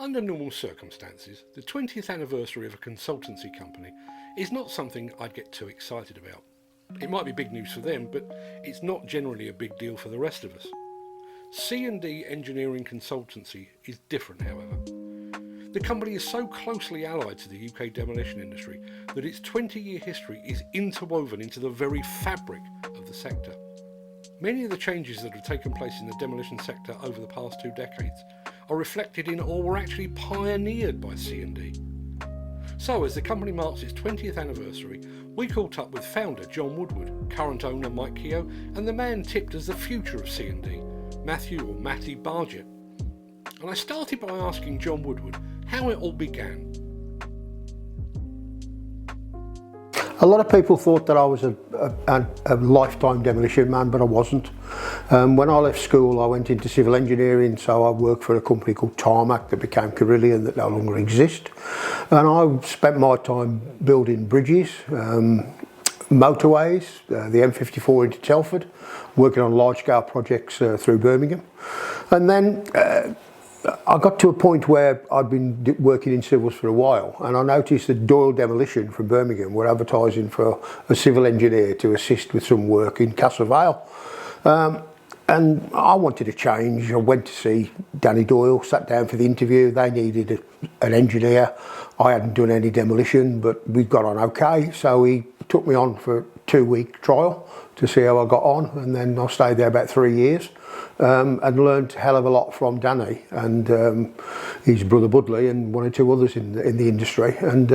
Under normal circumstances, the 20th anniversary of a consultancy company is not something I'd get too excited about. It might be big news for them, but it's not generally a big deal for the rest of us. C&D Engineering Consultancy is different, however. The company is so closely allied to the UK demolition industry that its 20-year history is interwoven into the very fabric of the sector. Many of the changes that have taken place in the demolition sector over the past 2 decades are reflected in or were actually pioneered by C&D. So as the company marks its 20th anniversary, we caught up with founder John Woodward, current owner Mike Kehoe, and the man tipped as the future of C&D, Matty Bardgett. And I started by asking John Woodward how it all began. A lot of people thought that I was a lifetime demolition man, but I wasn't. When I left school, I went into civil engineering, so I worked for a company called Tarmac that became Carillion, that no longer exists. And I spent my time building bridges, motorways, the M54 into Telford, working on large-scale projects through Birmingham. And then I got to a point where I'd been working in civils for a while, and I noticed that Doyle Demolition from Birmingham were advertising for a civil engineer to assist with some work in Castle Vale. And I wanted a change. I went to see Danny Doyle, sat down for the interview. They needed an engineer. I hadn't done any demolition, but we got on okay. So he took me on for a 2-week trial to see how I got on, and then I stayed there about 3 years. And learned a hell of a lot from Danny and his brother Budley and 1 or 2 others in the industry, and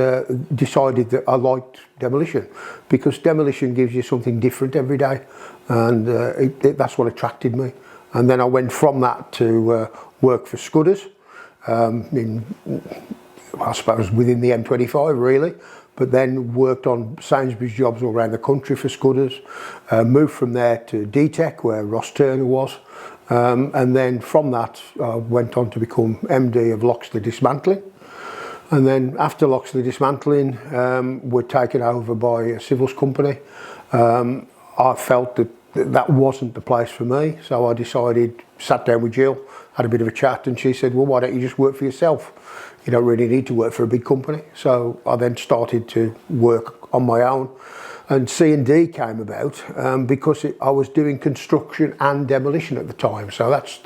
decided that I liked demolition because demolition gives you something different every day, and that's what attracted me. And then I went from that to work for Scudders, I suppose within the M25 really, but then worked on Sainsbury's jobs all around the country for Scudders, moved from there to D-Tech where Ross Turner was. And then from that I went on to become MD of Loxley Dismantling, and then after Loxley Dismantling we're taken over by a civils company. I felt that wasn't the place for me, so I decided, sat down with Jill, had a bit of a chat, and she said, well, why don't you just work for yourself? You don't really need to work for a big company. So I then started to work on my own. And C&D came about because I was doing construction and demolition at the time. So that's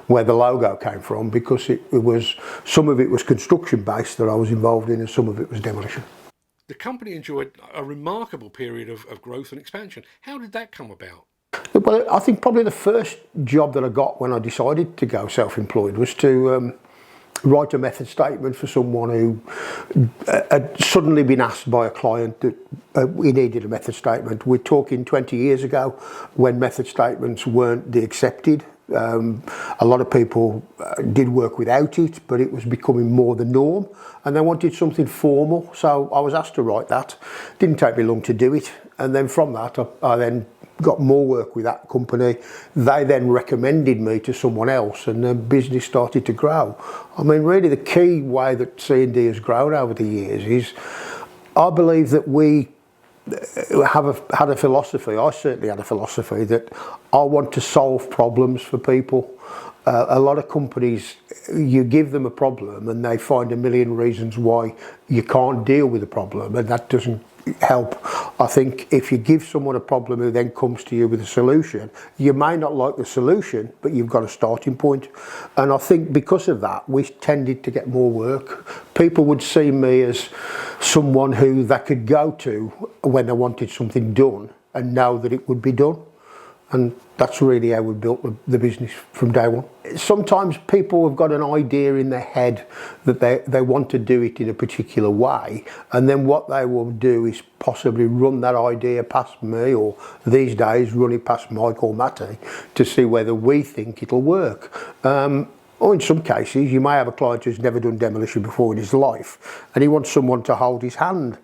where the logo came from, because it was, some of it was construction based that I was involved in and some of it was demolition. The company enjoyed a remarkable period of growth and expansion. How did that come about? Well, I think probably the first job that I got when I decided to go self-employed was to write a method statement for someone who had suddenly been asked by a client that we needed a method statement. We're talking 20 years ago when method statements weren't the accepted. A lot of people did work without it, but it was becoming more the norm, and they wanted something formal. So I was asked to write that. Didn't take me long to do it, and then from that I then got more work with that company. They then recommended me to someone else, and the business started to grow. I mean, really the key way that C&D has grown over the years is, I believe that we had a philosophy, I certainly had a philosophy, that I want to solve problems for people. A lot of companies, you give them a problem and they find a million reasons why you can't deal with the problem, and that doesn't help. I think if you give someone a problem who then comes to you with a solution, you may not like the solution, but you've got a starting point. And I think because of that, we tended to get more work. People would see me as someone who they could go to when they wanted something done and know that it would be done. And that's really how we built the business from day one. Sometimes people have got an idea in their head that they want to do it in a particular way, and then what they will do is possibly run that idea past me, or these days run it past Mike or Matty, to see whether we think it'll work. Or in some cases you may have a client who's never done demolition before in his life and he wants someone to hold his hand.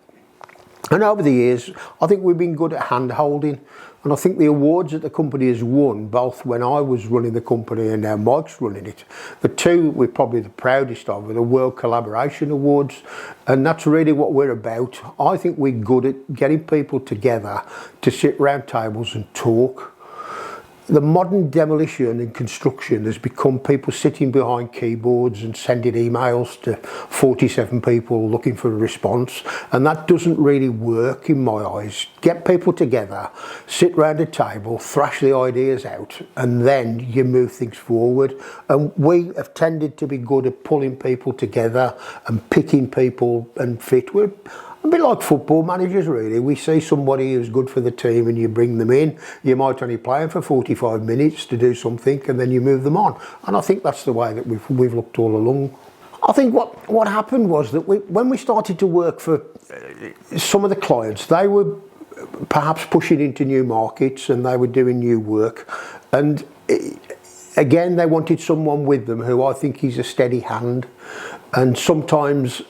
And over the years, I think we've been good at hand holding, and I think the awards that the company has won, both when I was running the company and now Mike's running it, the two we're probably the proudest of are the World Collaboration Awards, and that's really what we're about. I think we're good at getting people together to sit round tables and talk. the modern demolition and construction has become people sitting behind keyboards and sending emails to 47 people looking for a response, and that doesn't really work in my eyes. Get people together, sit round a table, thrash the ideas out, and then you move things forward. And we have tended to be good at pulling people together and picking people and fit. We're a bit like football managers, really. We see somebody who's good for the team and you bring them in. You might only play them for 45 minutes to do something, and then you move them on. And I think that's the way that we've looked all along. I think what happened was that when we started to work for some of the clients, they were perhaps pushing into new markets and they were doing new work. And again, they wanted someone with them who I think is a steady hand. And sometimes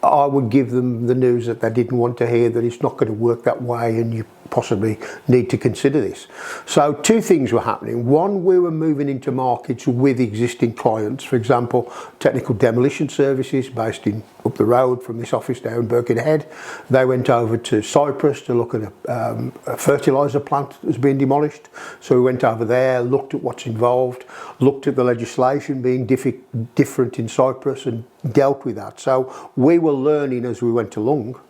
I would give them the news that they didn't want to hear, that it's not going to work that way and you possibly need to consider this. So two things were happening. One, we were moving into markets with existing clients. For example, technical demolition services based up the road from this office down in Bardgett. They went over to Cyprus to look at a fertiliser plant that was being demolished. So we went over there, looked at what's involved, looked at the legislation being different in Cyprus and dealt with that. So we were learning as we went along.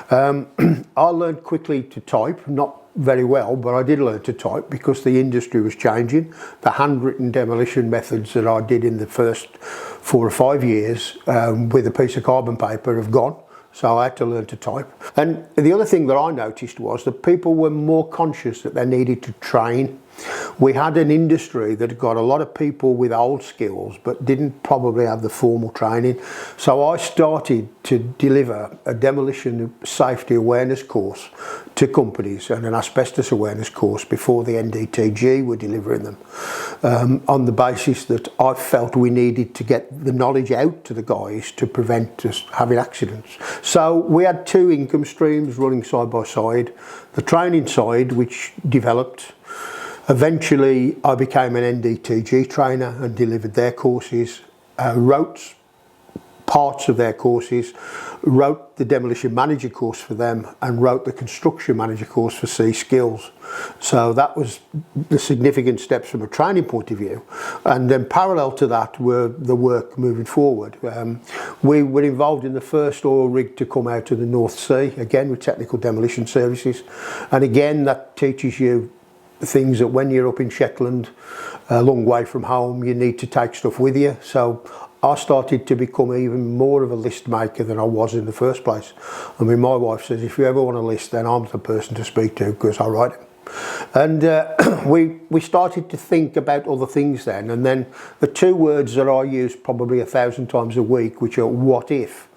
I learned quickly to type, not very well, but I did learn to type because the industry was changing. The handwritten demolition methods that I did in the first 4 or 5 years with a piece of carbon paper have gone. So I had to learn to type. And the other thing that I noticed was that people were more conscious that they needed to train. We had an industry that got a lot of people with old skills but didn't probably have the formal training. So I started to deliver a demolition safety awareness course to companies and an asbestos awareness course before the NDTG were delivering them, on the basis that I felt we needed to get the knowledge out to the guys to prevent us having accidents. So we had two income streams running side by side. The training side, which developed. Eventually, I became an NDTG trainer and delivered their courses, wrote parts of their courses, wrote the demolition manager course for them, and wrote the construction manager course for C Skills. So that was the significant steps from a training point of view. And then parallel to that were the work moving forward. We were involved in the first oil rig to come out of the North Sea, again with technical demolition services. And again, that teaches you things that when you're up in Shetland, a long way from home, you need to take stuff with you. So I started to become even more of a list maker than I was in the first place. I mean, my wife says, if you ever want a list, then I'm the person to speak to because I write them. And we started to think about other things then. And then the two words that I use probably 1,000 times a week, which are what if,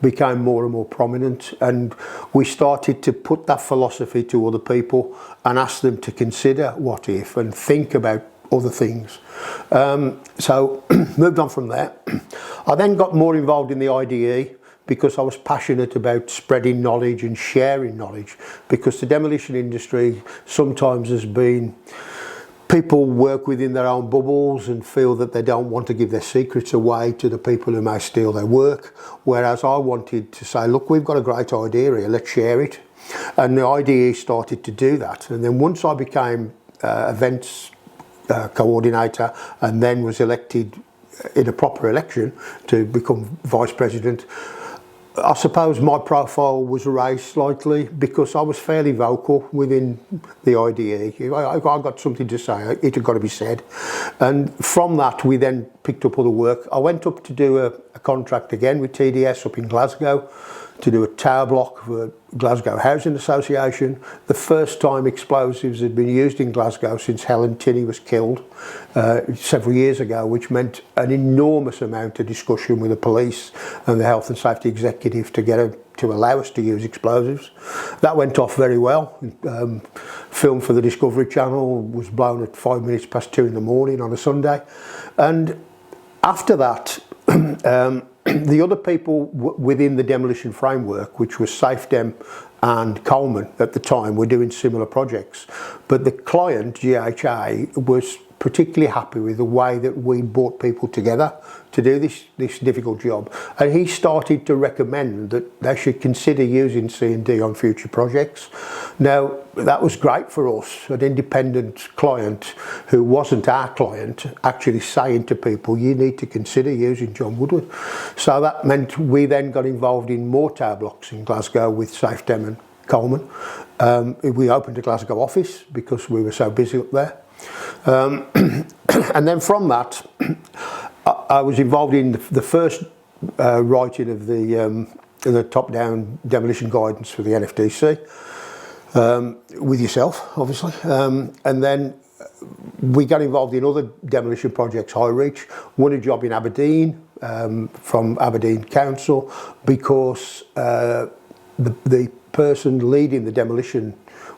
became more and more prominent, and we started to put that philosophy to other people and ask them to consider what if and think about other things. So moved on from there. I then got more involved in the IDE because I was passionate about spreading knowledge and sharing knowledge, because the demolition industry sometimes has been, people work within their own bubbles and feel that they don't want to give their secrets away to the people who may steal their work. Whereas I wanted to say, look, we've got a great idea here, let's share it. And the IDE started to do that. And then once I became events coordinator and then was elected in a proper election to become vice president, I suppose my profile was raised slightly because I was fairly vocal within the IDE. I got something to say, it had got to be said. And from that, we then picked up other work. I went up to do a contract again with TDS up in Glasgow to do a tower block for Glasgow Housing Association. The first time explosives had been used in Glasgow since Helen Tinney was killed several years ago, which meant an enormous amount of discussion with the police and the health and safety executive to allow us to use explosives. That went off very well. Film for the Discovery Channel was blown at 2 in the morning on a Sunday. And after that, the other people within the demolition framework, which was SafeDem and Coleman at the time, were doing similar projects. But the client, GHA, was particularly happy with the way that we brought people together to do this difficult job. And he started to recommend that they should consider using C&D on future projects. Now, that was great for us, an independent client who wasn't our client, actually saying to people, you need to consider using John Woodward. So that meant we then got involved in more tower blocks in Glasgow with Safedem and Coleman. We opened a Glasgow office because we were so busy up there. And then from that, I was involved in the first writing of the top-down demolition guidance for the NFDC, with yourself, obviously. And then we got involved in other demolition projects, high reach, won a job in Aberdeen from Aberdeen Council because the person leading the demolition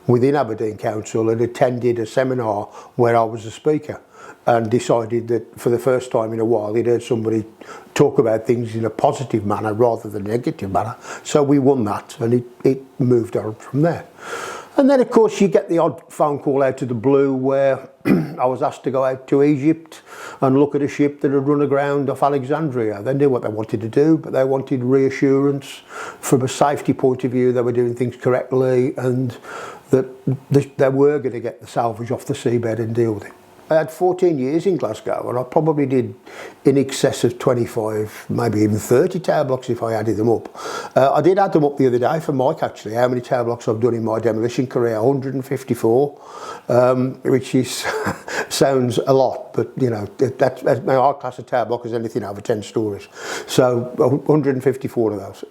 within Aberdeen Council had attended a seminar where I was a speaker and decided that for the first time in a while he'd heard somebody talk about things in a positive manner rather than a negative manner. So we won that, and it moved on from there. And then of course you get the odd phone call out of the blue where I was asked to go out to Egypt and look at a ship that had run aground off Alexandria. They knew what they wanted to do, but they wanted reassurance from a safety point of view they were doing things correctly and that they were going to get the salvage off the seabed and deal with it. I had 14 years in Glasgow, and I probably did in excess of 25, maybe even 30 tower blocks if I added them up. I did add them up the other day for Mike, actually, how many tower blocks I've done in my demolition career. 154, which is sounds a lot, but you know, that's our class of tower block is anything over 10 stories. So 154 of those.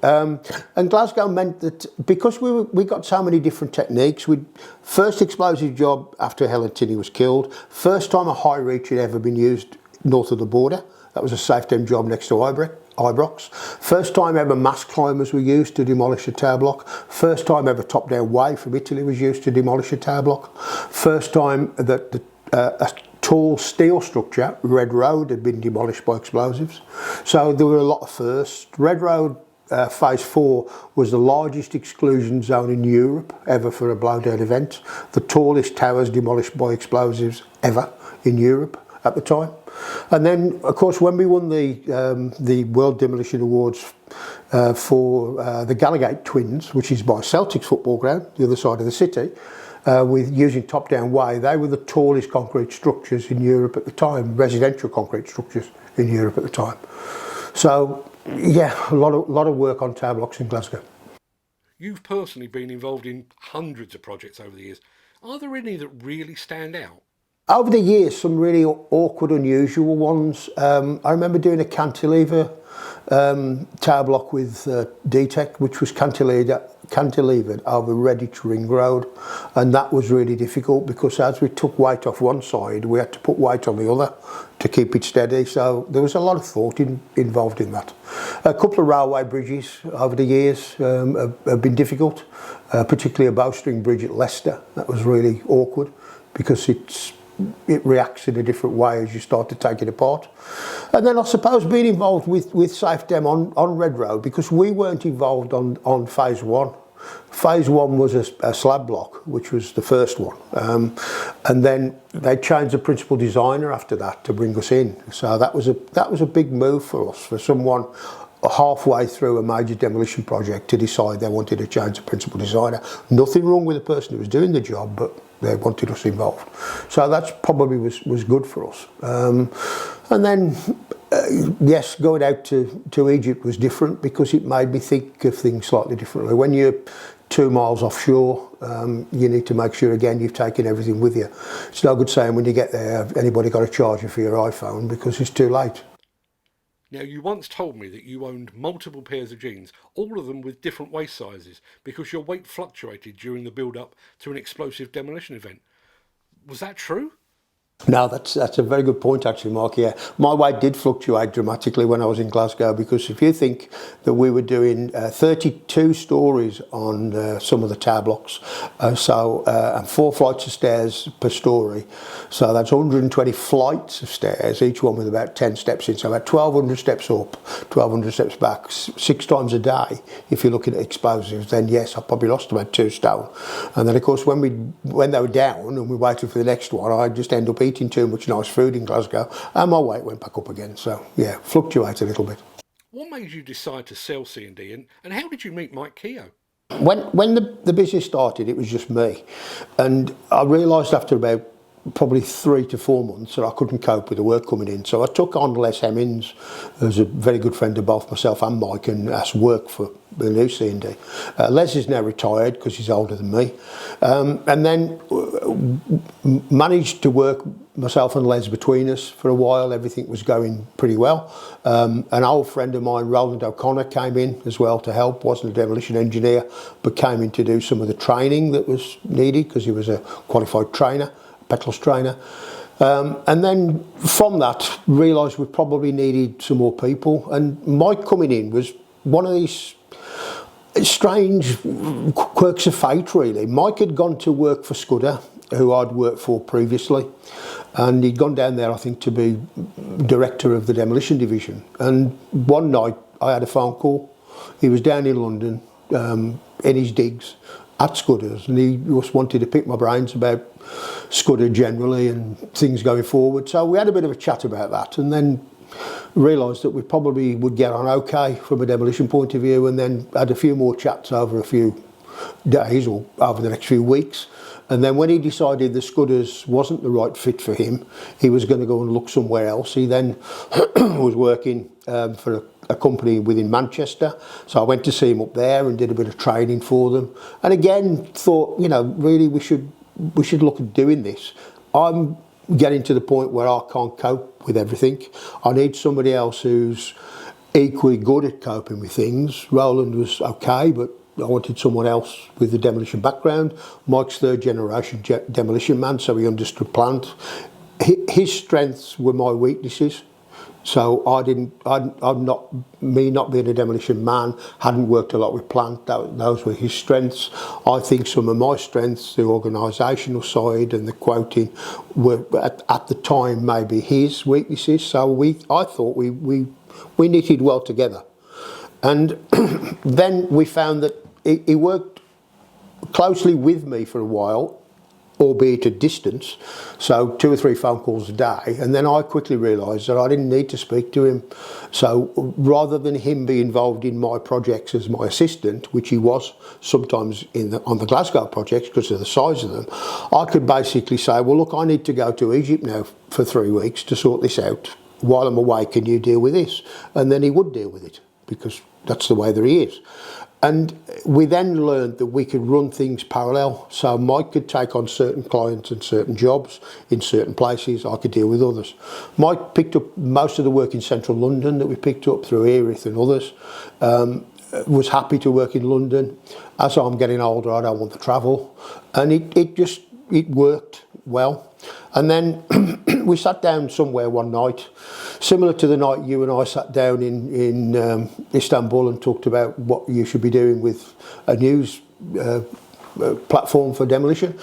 And Glasgow meant that because we got so many different techniques, first explosive job after Helen Tinney was killed, first time a high reach had ever been used north of the border. That was a Safedem job next to Ibrox. First time ever mast climbers were used to demolish a tower block. First time ever top-down way from Italy was used to demolish a tower block. First time that a tall steel structure, Red Road, had been demolished by explosives. So there were a lot of firsts. Red Road Phase 4 was the largest exclusion zone in Europe ever for a blowdown event. The tallest towers demolished by explosives ever in Europe at the time. And then, of course, when we won the World Demolition Awards for the Gallagher Twins, which is by Celtic's football ground, the other side of the city, with using top-down way, they were the tallest concrete structures in Europe at the time, residential concrete structures in Europe at the time. So, yeah, a lot of work on tower blocks in Glasgow. You've personally been involved in hundreds of projects over the years. Are there any that really stand out? Over the years, some really awkward, unusual ones. I remember doing a cantilever tower block with D-Tech, which was cantilevered over Redditch Ring Road, and that was really difficult because as we took weight off one side, we had to put weight on the other to keep it steady. So there was a lot of thought involved in that. A couple of railway bridges over the years have been difficult, particularly a bowstring bridge at Leicester. That was really awkward because it reacts in a different way as you start to take it apart. And then I suppose being involved with Safedem on Red Road, because we weren't involved on Phase 1. Phase 1 was a slab block, which was the first one. And then they changed the principal designer after that to bring us in. So that was a big move for us, for someone halfway through a major demolition project to decide they wanted to change the principal designer. Nothing wrong with the person who was doing the job, but they wanted us involved. So that's probably was good for us. And then, yes, going out to Egypt was different because it made me think of things slightly differently. When you're 2 miles offshore, you need to make sure, again, you've taken everything with you. It's no good saying when you get there, anybody got a charger for your iPhone, because it's too late. Now, you once told me that you owned multiple pairs of jeans, all of them with different waist sizes, because your weight fluctuated during the build-up to an explosive demolition event. Was that true? No, that's a very good point actually, Mark. Yeah, my weight did fluctuate dramatically when I was in Glasgow, because if you think that we were doing 32 stories on some of the tower blocks, and 4 flights of stairs per story, so that's 120 flights of stairs, each one with about 10 steps in, so about 1,200 steps up, 1,200 steps back, 6 times a day. If you're looking at explosives, then yes, I probably lost about 2 stone. And then of course when they were down and we waited for the next one, I just end up eating too much nice food in Glasgow, and my weight went back up again. So yeah, fluctuates a little bit. What made you decide to sell C&D, and how did you meet Mike Kehoe? When the business started, it was just me, and I realised after about probably 3 to 4 months that I couldn't cope with the work coming in. So I took on Les Hemmings, who's a very good friend of both myself and Mike, and asked work for the new C&D. Les is now retired because he's older than me, and then managed to work myself and Les between us for a while. Everything was going pretty well. An old friend of mine, Roland O'Connor, came in as well to help. Wasn't a demolition engineer, but came in to do some of the training that was needed because he was a qualified trainer, petals trainer. And then from that, realised we probably needed some more people. And Mike coming in was one of these strange quirks of fate, really. Mike had gone to work for Scudder, who I'd worked for previously, and he'd gone down there, I think, to be director of the demolition division. And one night I had a phone call. He was down in London in his digs at Scudder's, and he just wanted to pick my brains about Scudder generally and things going forward. So we had a bit of a chat about that, and then realised that we probably would get on okay from a demolition point of view, and then had a few more chats over a few days or over the next few weeks. And then when he decided the Scudders wasn't the right fit for him, he was going to go and look somewhere else. He then was working for a company within Manchester. So I went to see him up there and did a bit of training for them. And again, thought, you know, really we should look at doing this. I'm getting to the point where I can't cope with everything. I need somebody else who's equally good at coping with things. Roland was okay, but I wanted someone else with the demolition background. Mike's third generation demolition man, so he understood plant. His strengths were my weaknesses. So me not being a demolition man, hadn't worked a lot with plant, those were his strengths. I think some of my strengths, the organisational side and the quoting, were at the time maybe his weaknesses. So I thought we knitted well together. And then we found that he worked closely with me for a while, albeit at distance, so 2 or 3 phone calls a day, and then I quickly realised that I didn't need to speak to him. So rather than him be involved in my projects as my assistant, which he was sometimes on the Glasgow projects because of the size of them, I could basically say, well look, I need to go to Egypt now for 3 weeks to sort this out. While I'm away, can you deal with this? And then he would deal with it, because that's the way that he is. And we then learned that we could run things parallel. So Mike could take on certain clients and certain jobs in certain places. I could deal with others. Mike picked up most of the work in central London that we picked up through Erith and others. Was happy to work in London. As I'm getting older, I don't want to travel. And it worked well. And then we sat down somewhere one night, similar to the night you and I sat down in Istanbul and talked about what you should be doing with a news platform for demolition.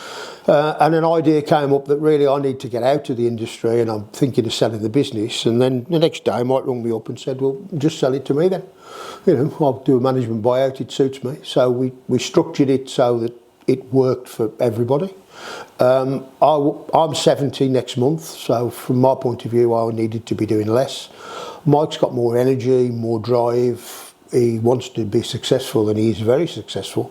And an idea came up that really I need to get out of the industry and I'm thinking of selling the business. And then the next day Mike rung me up and said, well, just sell it to me then. You know, I'll do a management buyout, it suits me. So we structured it so that it worked for everybody. I'm 70 next month, so from my point of view I needed to be doing less. Mike's got more energy, more drive. He wants to be successful and he's very successful,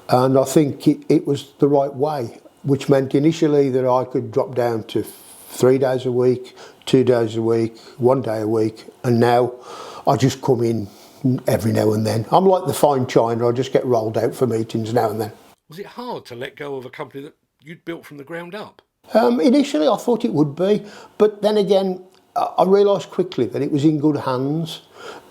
and I think it was the right way, which meant initially that I could drop down to 3 days a week, 2 days a week, 1 day a week, and now I just come in every now and then. I'm like the fine china, I just get rolled out for meetings now and then. Was it hard to let go of a company that you'd built from the ground up? Initially I thought it would be, but then again I realised quickly that it was in good hands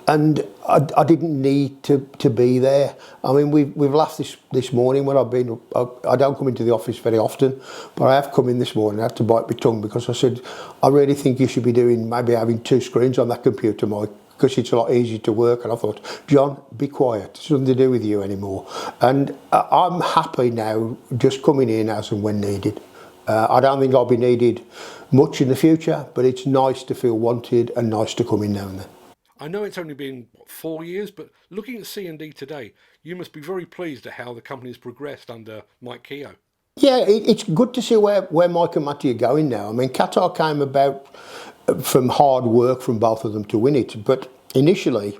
and I didn't need to be there. I mean, we've laughed this morning when I've been, I don't come into the office very often, but I have come in this morning. I had to bite my tongue because I said, I really think you should be maybe having 2 screens on that computer, Mike, because it's a lot easier to work. And I thought, John, be quiet, it's nothing to do with you anymore. And I'm happy now just coming in as and when needed. I don't think I'll be needed much in the future, but it's nice to feel wanted and nice to come in now and then. I know it's only been 4 years, but looking at C&D today, you must be very pleased at how the company has progressed under Mike Kehoe. Yeah, it's good to see where Mike and Matty are going now. I mean, Qatar came about from hard work from both of them to win it, but initially,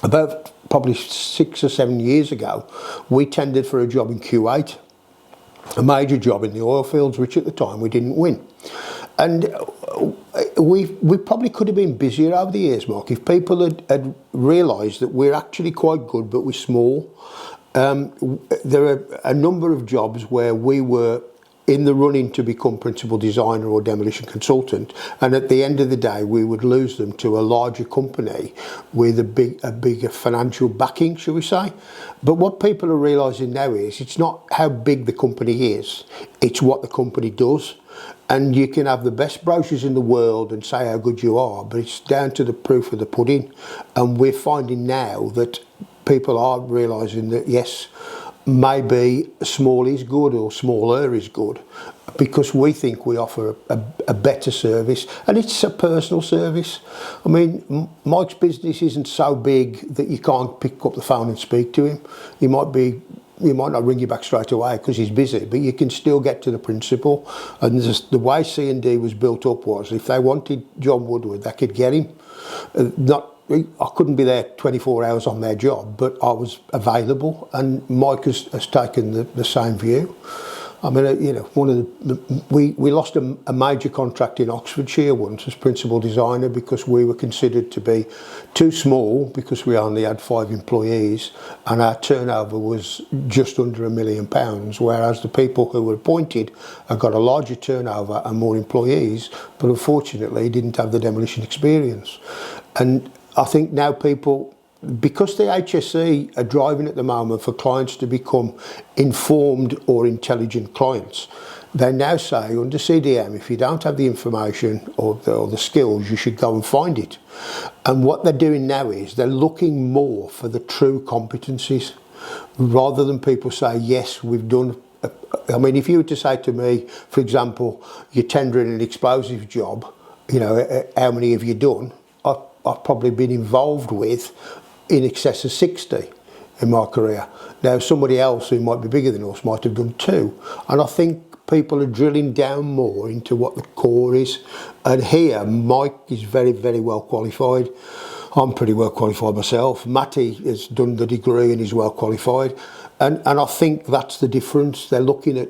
about probably 6 or 7 years ago, we tendered for a job in Kuwait, a major job in the oil fields, which at the time we didn't win. And we probably could have been busier over the years, Mark, if people had realised that we're actually quite good, but we're small. There are a number of jobs where we were in the running to become principal designer or demolition consultant, and at the end of the day we would lose them to a larger company with a bigger financial backing, shall we say. But what people are realising now is it's not how big the company is, it's what the company does. And you can have the best brochures in the world and say how good you are, but it's down to the proof of the pudding. And we're finding now that people are realising that yes, maybe small is good or smaller is good, because we think we offer a better service, and it's a personal service. I mean, Mike's business isn't so big that you can't pick up the phone and speak to him. He might not ring you back straight away because he's busy, but you can still get to the principal. And the way C&D was built up was, if they wanted John Woodward, they could get him. I couldn't be there 24 hours on their job, but I was available, and Mike has taken the same view. I mean, you know, we lost a major contract in Oxfordshire once as principal designer because we were considered to be too small because we only had 5 employees and our turnover was just under £1 million, whereas the people who were appointed have got a larger turnover and more employees, but unfortunately didn't have the demolition experience. And I think now people, because the HSE are driving at the moment for clients to become informed or intelligent clients, they now say under CDM, if you don't have the information or the skills, you should go and find it. And what they're doing now is they're looking more for the true competencies, rather than people say, yes, we've done. I mean, if you were to say to me, for example, you're tendering an explosives job, you know, how many have you done? I've probably been involved with in excess of 60 in my career. Now, somebody else who might be bigger than us might have done 2. And I think people are drilling down more into what the core is. And here, Mike is very, very well qualified. I'm pretty well qualified myself. Matty has done the degree and is well qualified. And I think that's the difference. They're looking at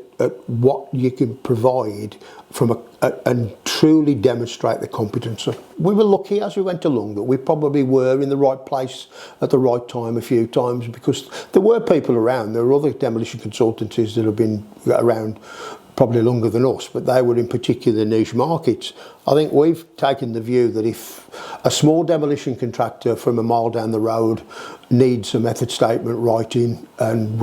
what you can provide from and truly demonstrate the competency. We were lucky as we went along that we probably were in the right place at the right time a few times, because there were people around. There were other demolition consultancies that have been around probably longer than us, but they were in particular niche markets. I think we've taken the view that if a small demolition contractor from a mile down the road needs a method statement writing and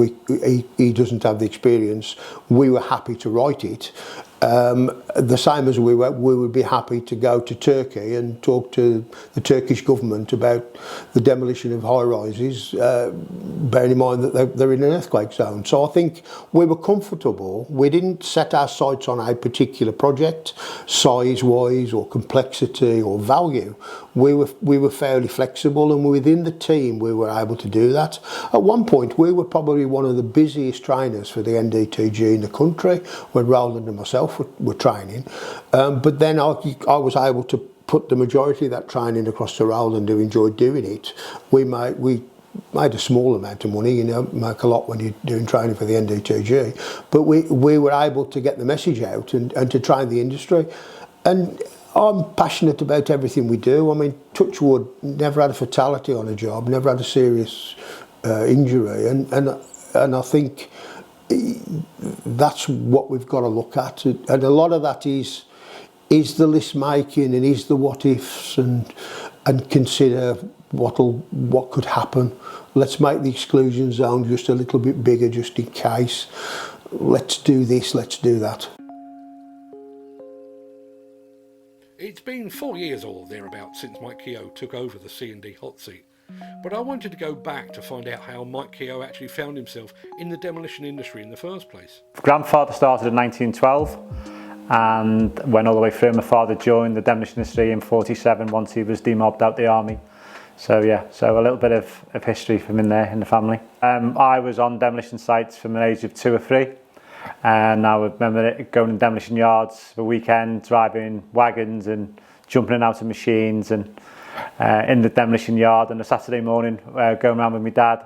he doesn't have the experience, we were happy to write it. The same as we would be happy to go to Turkey and talk to the Turkish government about the demolition of high-rises, bearing in mind that they're in an earthquake zone. So I think we were comfortable. We didn't set our sights on a particular project, size-wise or complexity or value. We were fairly flexible, and within the team we were able to do that. At one point we were probably one of the busiest trainers for the NDTG in the country when Roland and myself were training, but then I was able to put the majority of that training across to Roland, who enjoyed doing it. We made a small amount of money, you know, make a lot when you're doing training for the NDTG, but we were able to get the message out and to train the industry. And I'm passionate about everything we do. I mean, touch wood, never had a fatality on a job, never had a serious injury, and I think that's what we've got to look at. And a lot of that is the list making, and is the what ifs, and consider what could happen. Let's make the exclusion zone just a little bit bigger just in case. Let's do this, let's do that. It's been 4 years or thereabouts since Mike Kehoe took over the C&D hot seat, but I wanted to go back to find out how Mike Kehoe actually found himself in the demolition industry in the first place. Grandfather started in 1912 and went all the way through. My father joined the demolition industry in 47 once he was demobbed out the army. So yeah, so a little bit of history from in there in the family. I was on demolition sites from an age of 2 or 3. And I remember going in demolition yards for weekend, driving wagons and jumping in and out of machines, and in the demolition yard on a Saturday morning, going around with my dad,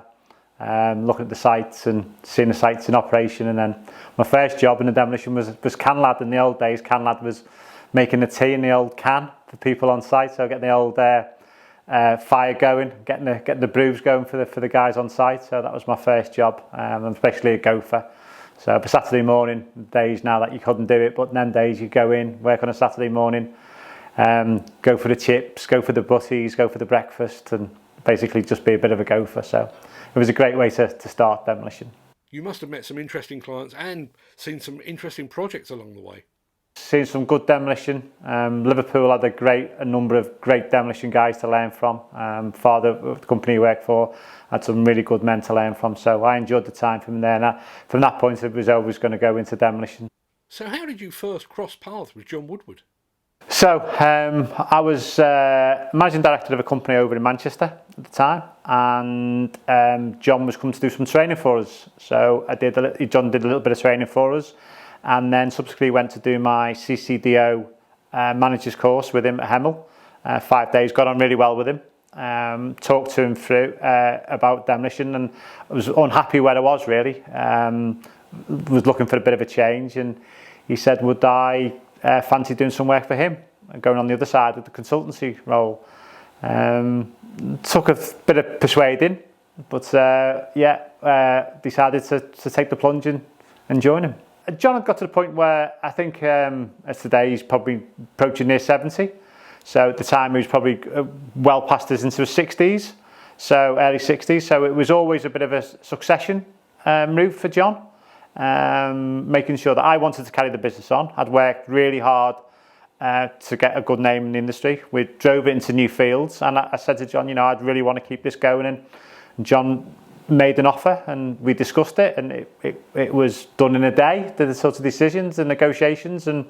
looking at the sites and seeing the sites in operation. And then my first job in the demolition was can lad. In the old days, can lad was making the tea in the old can for people on site. So getting the old fire going, getting the brews going for the guys on site. So that was my first job, and especially a gopher. So for Saturday morning, days now that you couldn't do it, but then days you go in, work on a Saturday morning, go for the chips, go for the butties, go for the breakfast, and basically just be a bit of a gopher. So it was a great way to start demolition. You must have met some interesting clients and seen some interesting projects along the way. Seen some good demolition. Liverpool had a number of great demolition guys to learn from. Father of the company he worked for had some really good men to learn from. So I enjoyed the time from there. And from that point, it was always going to go into demolition. So how did you first cross paths with John Woodward? So I was managing director of a company over in Manchester at the time, and John was coming to do some training for us. So John did a little bit of training for us, and then subsequently went to do my CCDO manager's course with him at Hemel. 5 days, got on really well with him. Talked to him through about demolition, and I was unhappy where I was really. Was looking for a bit of a change, and he said, would I fancy doing some work for him, going on the other side of the consultancy role. Took a bit of persuading, but decided to take the plunge and join him. John had got to the point where I think as today he's probably approaching near 70. So at the time he was probably well past his into his 60s, so early 60s. So it was always a bit of a succession route for John. Making sure that I wanted to carry the business on. I'd worked really hard to get a good name in the industry. We drove it into new fields, and I said to John, I'd really want to keep this going. And John made an offer, and we discussed it, and it was done in a day. The sorts of decisions and negotiations, and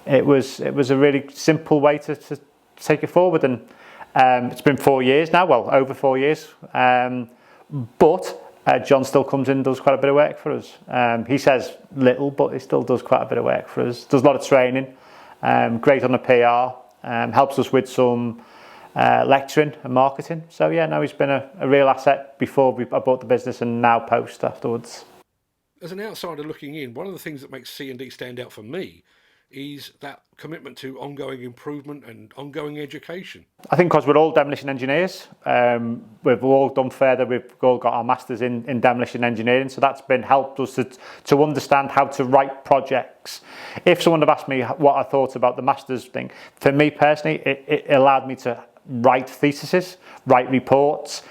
it was a really simple way to take it forward. And it's been 4 years now, well over 4 years, but John still comes in and does quite a bit of work for us. He says little, but he still does quite a bit of work for us. Does a lot of training, great on the PR, helps us with some lecturing and marketing. So he's been a real asset before I bought the business and now post afterwards. As an outsider looking in, one of the things that makes C&D stand out for me is that commitment to ongoing improvement and ongoing education. I think because we're all demolition engineers, we've all done further, we've all got our masters in demolition engineering, so that's been helped us to understand how to write projects. If someone had asked me what I thought about the masters thing, for me personally, it allowed me to write theses, write reports,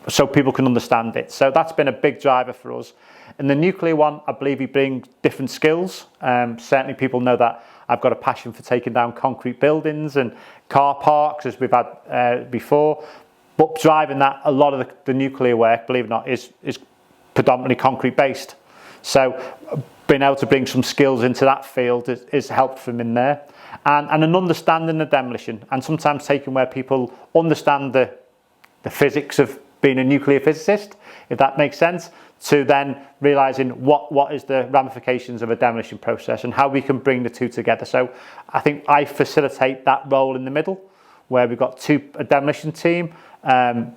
so people can understand it. So that's been a big driver for us. In the nuclear one, I believe we bring different skills. Certainly people know that I've got a passion for taking down concrete buildings and car parks, as we've had before. But driving that, a lot of the nuclear work, believe it or not, is predominantly concrete based. So being able to bring some skills into that field is helped from in there. And an understanding of demolition, and sometimes taking where people understand the physics of being a nuclear physicist, if that makes sense, to then realising what is the ramifications of a demolition process and how we can bring the two together. So I think I facilitate that role in the middle, where we've got a demolition team, the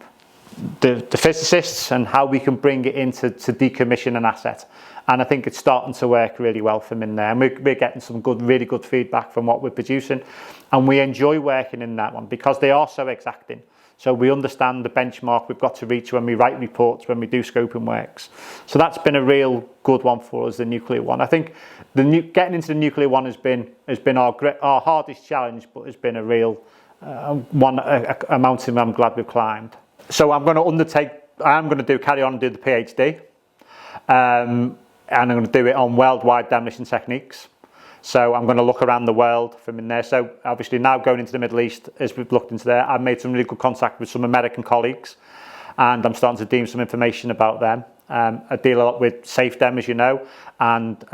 physicists, and how we can bring it into decommission an asset. And I think it's starting to work really well from in there. And we're getting some really good feedback from what we're producing. And we enjoy working in that one because they are so exacting. So we understand the benchmark we've got to reach when we write reports, when we do scoping works. So that's been a real good one for us, the nuclear one. I think getting into the nuclear one has been our hardest challenge, but has been a real a mountain I'm glad we've climbed. So I'm going to carry on and do the PhD, and I'm going to do it on worldwide demolition techniques. So I'm going to look around the world from in there. So obviously now going into the Middle East, as we've looked into there, I've made some really good contact with some American colleagues, and I'm starting to deem some information about them. I deal a lot with SafeDem, as you know, and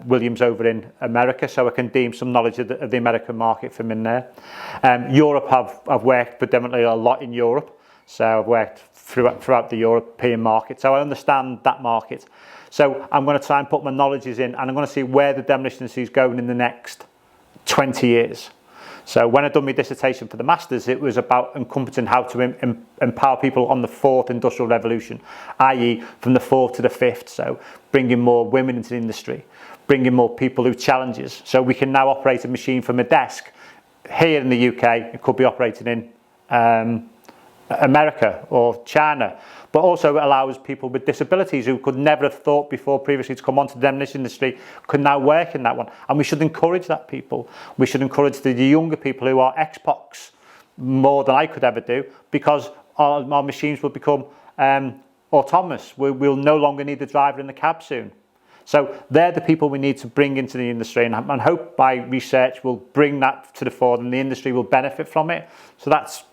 Williams over in America, so I can deem some knowledge of the American market from in there. Europe, I've worked predominantly a lot in Europe, so I've worked throughout the European market, so I understand that market. So I'm going to try and put my knowledges in, and I'm going to see where the demolition industry is going in the next 20 years. So when I done my dissertation for the Masters, it was about encompassing how to empower people on the fourth industrial revolution, i.e. from the fourth to the fifth. So bringing more women into the industry, bringing more people who challenges. So we can now operate a machine from a desk here in the UK. It could be operated in America or China, but also allows people with disabilities who could never have thought before previously to come onto the demolition industry could now work in that one. And we should encourage that people. We should encourage the younger people who are expocs more than I could ever do, because our machines will become autonomous. We'll no longer need the driver in the cab soon. So they're the people we need to bring into the industry, and hope my research will bring that to the fore and the industry will benefit from it. So that's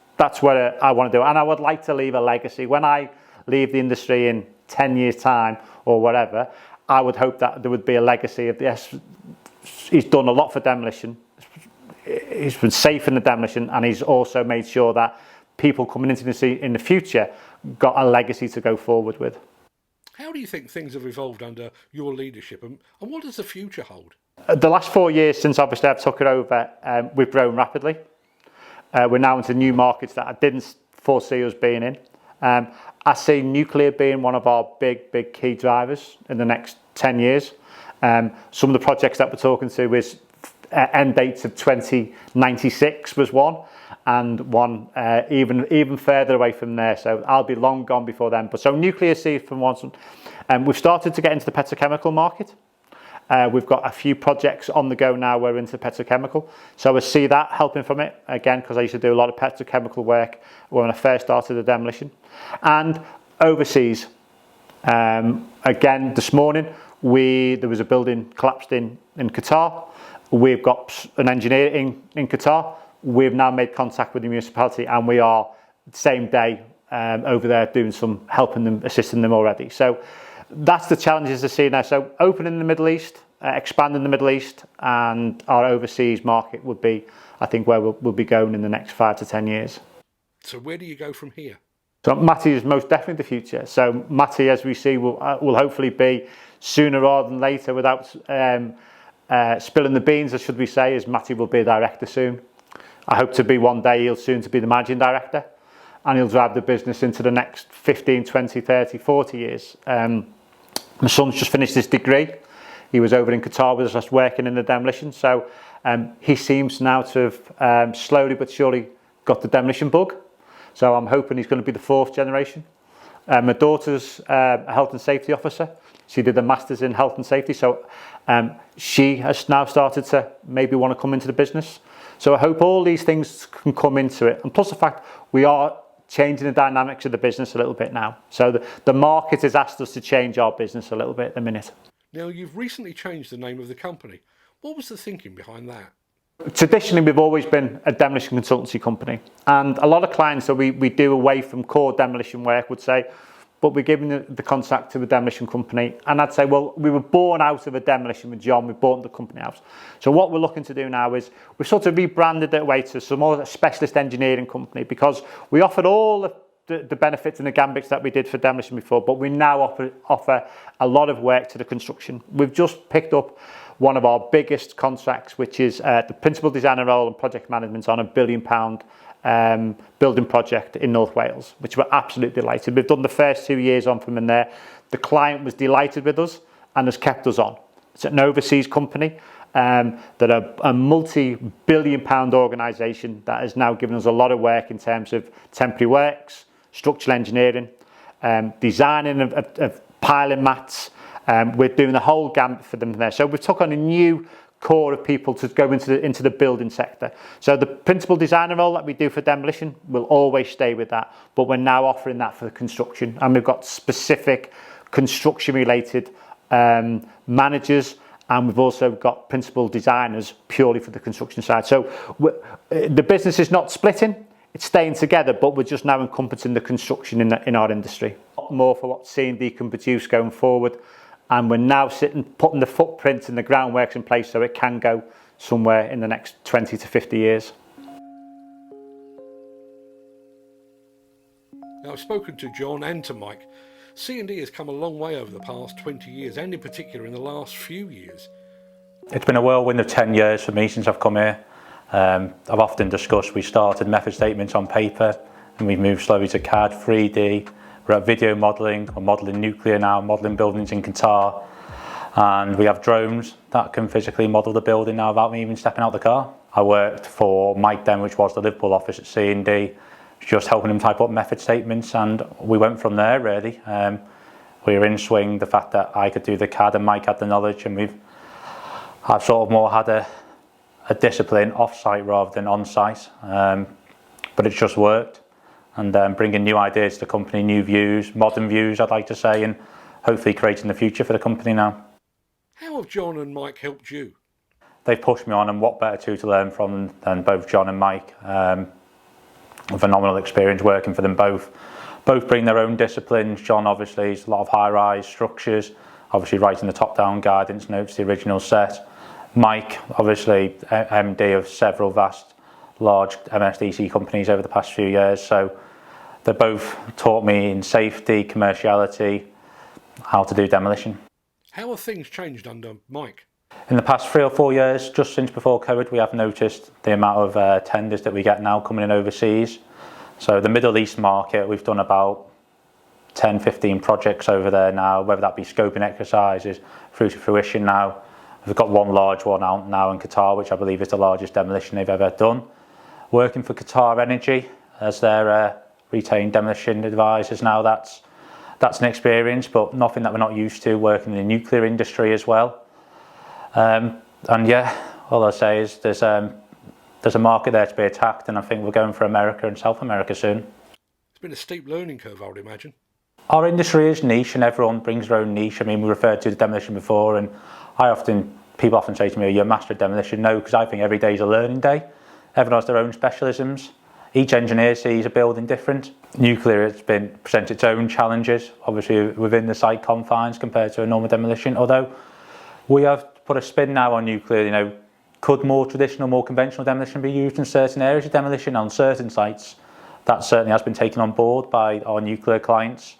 what I want to do. And I would like to leave a legacy. When I leave the industry in 10 years' time or whatever, I would hope that there would be a legacy of this. He's done a lot for demolition. He's been safe in the demolition, and he's also made sure that people coming into the industry in the future got a legacy to go forward with. How do you think things have evolved under your leadership, and what does the future hold? The last 4 years since obviously I've took it over, we've grown rapidly. We're now into new markets that I didn't foresee us being in. I see nuclear being one of our big key drivers in the next 10 years. Some of the projects that we're talking to is end dates of 2096 was one, and one even further away from there. So I'll be long gone before then. But so nuclear see from one. We've started to get into the petrochemical market. We've got a few projects on the go now. We're into petrochemical, so I see that helping from it again, because I used to do a lot of petrochemical work when I first started the demolition. And overseas, again this morning there was a building collapsed in Qatar. We've got an engineer in Qatar. We've now made contact with the municipality, and we are same day over there doing some helping them, assisting them already. So that's the challenges I see now. So opening the Middle East, expanding the Middle East, and our overseas market would be, I think, where we'll be going in the next 5 to 10 years. So where do you go from here? So Matty is most definitely the future. So Matty, as we see, will hopefully be sooner rather than later, without spilling the beans, as should we say, as Matty will be a director soon. I hope to be one day, he'll soon to be the managing director, and he'll drive the business into the next 15, 20, 30, 40 years. My son's just finished his degree. He was over in Qatar with us working in the demolition. So he seems now to have slowly but surely got the demolition bug. So I'm hoping he's going to be the fourth generation. My daughter's a health and safety officer. She did a master's in health and safety. So she has now started to maybe want to come into the business. So I hope all these things can come into it. And plus the fact we are changing the dynamics of the business a little bit now. So the market has asked us to change our business a little bit at the minute. Now, you've recently changed the name of the company. What was the thinking behind that? Traditionally, we've always been a demolition consultancy company. And a lot of clients that we do away from core demolition work would say, but we're giving the contract to a demolition company. And I'd say, well, we were born out of a demolition with John. We bought the company out. So what we're looking to do now is we've sort of rebranded it away to some more specialist engineering company, because we offered all the benefits and the gambits that we did for demolition before, but we now offer a lot of work to the construction. We've just picked up one of our biggest contracts, which is the principal designer role and project management on £1 billion building project in North Wales, which we're absolutely delighted. We've done the first 2 years on from in there. The client was delighted with us and has kept us on. It's an overseas company that are a multi-billion-pound organisation that has now given us a lot of work in terms of temporary works, structural engineering, designing of piling mats. We're doing the whole gambit for them there. So we took on a new core of people to go into the building sector. So the principal designer role that we do for demolition will always stay with that, but we're now offering that for the construction, and we've got specific construction related managers, and we've also got principal designers purely for the construction side. So the business is not splitting, it's staying together, but we're just now encompassing the construction in our industry. A lot more for what C&D can produce going forward. And we're now putting the footprint and the groundworks in place so it can go somewhere in the next 20 to 50 years. Now, I've spoken to John and to Mike. C&D has come a long way over the past 20 years, and in particular in the last few years. It's been a whirlwind of 10 years for me since I've come here. I've often discussed we started method statements on paper and we've moved slowly to CAD, 3D, we're at video modelling, we're modelling nuclear now, modelling buildings in Qatar, and we have drones that can physically model the building now without me even stepping out the car. I worked for Mike then, which was the Liverpool office at C&D, just helping him type up method statements, and we went from there really. We were in swing, the fact that I could do the CAD and Mike had the knowledge, and I've sort of more had a discipline off-site rather than on-site, but it's just worked. And bringing new ideas to the company, new views, modern views I'd like to say, and hopefully creating the future for the company now. How have John and Mike helped you? They've pushed me on, and what better to learn from than both John and Mike. A phenomenal experience working for them both. Both bring their own disciplines. John obviously is a lot of high-rise structures, obviously writing the top-down guidance notes, the original set. Mike, obviously MD of several vast, large MSDC companies over the past few years, so they both taught me in safety, commerciality, how to do demolition. How have things changed under Mike? In the past 3 or 4 years, just since before COVID, we have noticed the amount of tenders that we get now coming in overseas. So the Middle East market, we've done about 10, 15 projects over there now, whether that be scoping exercises through to fruition now. We've got one large one out now in Qatar, which I believe is the largest demolition they've ever done. Working for Qatar Energy as their retained demolition advisors now, that's an experience, but nothing that we're not used to, working in the nuclear industry as well. And yeah, all I'll say is there's a market there to be attacked, and I think we're going for America and South America soon. It's been a steep learning curve, I would imagine. Our industry is niche, and everyone brings their own niche. I mean, we referred to the demolition before, and people often say to me, "Are you a master of demolition?" No, because I think every day is a learning day. Everyone has their own specialisms. Each engineer sees a building different. Nuclear has presents its own challenges, obviously within the site confines compared to a normal demolition. Although we have put a spin now on nuclear. Could more traditional, more conventional demolition be used in certain areas of demolition on certain sites? That certainly has been taken on board by our nuclear clients.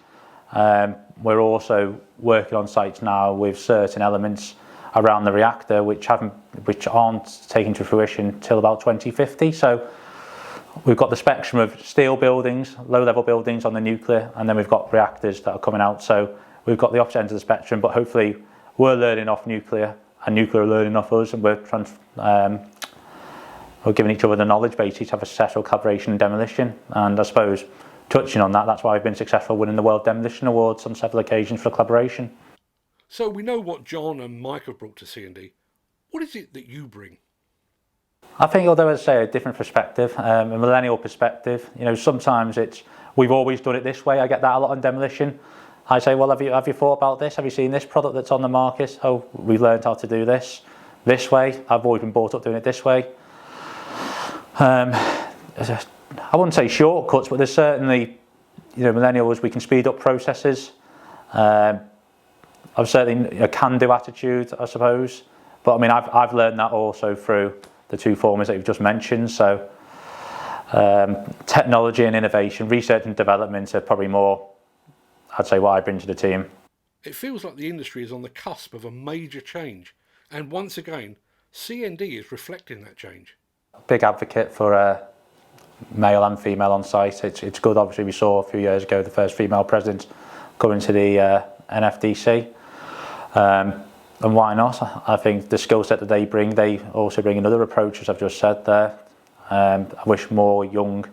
We're also working on sites now with certain elements around the reactor which aren't taken to fruition till about 2050. So we've got the spectrum of steel buildings, low-level buildings on the nuclear, and then we've got reactors that are coming out. So we've got the opposite end of the spectrum, but hopefully we're learning off nuclear, and nuclear are learning off us, and we're giving each other the knowledge basically to have a successful collaboration in demolition. And I suppose touching on that, that's why I've been successful winning the World Demolition Awards on several occasions for collaboration. So we know what John and Mike have brought to C&D. What is it that you bring? I think, although I say a different perspective, a millennial perspective, sometimes we've always done it this way. I get that a lot in demolition. I say, well, have you thought about this? Have you seen this product that's on the market? Oh, we've learned how to do this way. I've always been brought up doing it this way. I wouldn't say shortcuts, but there's certainly, millennials, we can speed up processes. I've certainly a can-do attitude, I suppose. But I mean, I've learned that also through the two formulas that you've just mentioned. So technology and innovation, research and development are probably more, I'd say, what I bring to the team. It feels like the industry is on the cusp of a major change. And once again, C&D is reflecting that change. Big advocate for male and female on site. It's good. Obviously, we saw a few years ago the first female president coming to the NFDC. And why not? I think the skill set that they also bring another approach, as I've just said there. I wish more young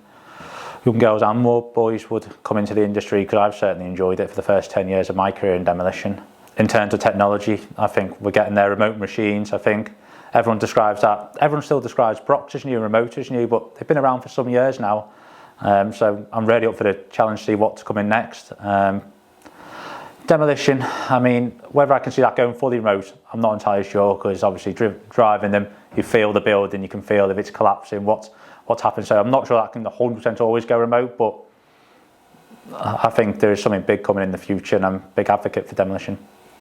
girls and more boys would come into the industry, because I've certainly enjoyed it for the first 10 years of my career in demolition. In terms of technology, I think we're getting there. Remote machines, I think everyone still describes Brox as new and remote as new, but they've been around for some years now. So I'm really up for the challenge to see what's coming next. Demolition, I mean, whether I can see that going fully remote, I'm not entirely sure, because obviously driving them, you feel the building, you can feel if it's collapsing, what's happened. So I'm not sure that can 100% always go remote, but I think there is something big coming in the future, and I'm a big advocate for demolition.